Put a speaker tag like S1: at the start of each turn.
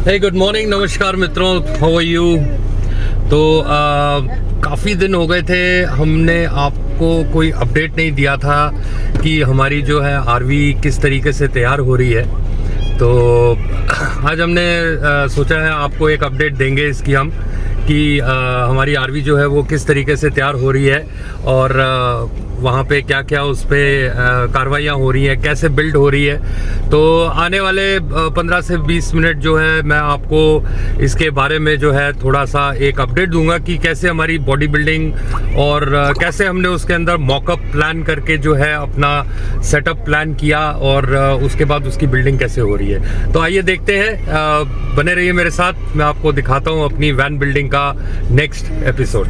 S1: हे good morning, नमस्कार मित्रों, how are you. तो काफ़ी दिन हो गए थे, हमने आपको कोई अपडेट नहीं दिया था कि हमारी जो है आरवी किस तरीके से तैयार हो रही है। तो आज हमने सोचा है आपको एक अपडेट देंगे इसकी हम कि हमारी आरवी जो है वो किस तरीके से तैयार हो रही है और वहाँ पे क्या क्या उस पर कार्रवाइयाँ हो रही हैं, कैसे बिल्ड हो रही है। तो आने वाले 15 से 20 मिनट जो है मैं आपको इसके बारे में जो है थोड़ा सा एक अपडेट दूंगा कि कैसे हमारी बॉडी बिल्डिंग और कैसे हमने उसके अंदर मॉकअप प्लान करके जो है अपना सेटअप प्लान किया और उसके बाद उसकी बिल्डिंग कैसे हो रही है। तो आइए देखते हैं, बने रहिए मेरे साथ, मैं आपको दिखाता हूँ अपनी वैन बिल्डिंग का नेक्स्ट एपिसोड।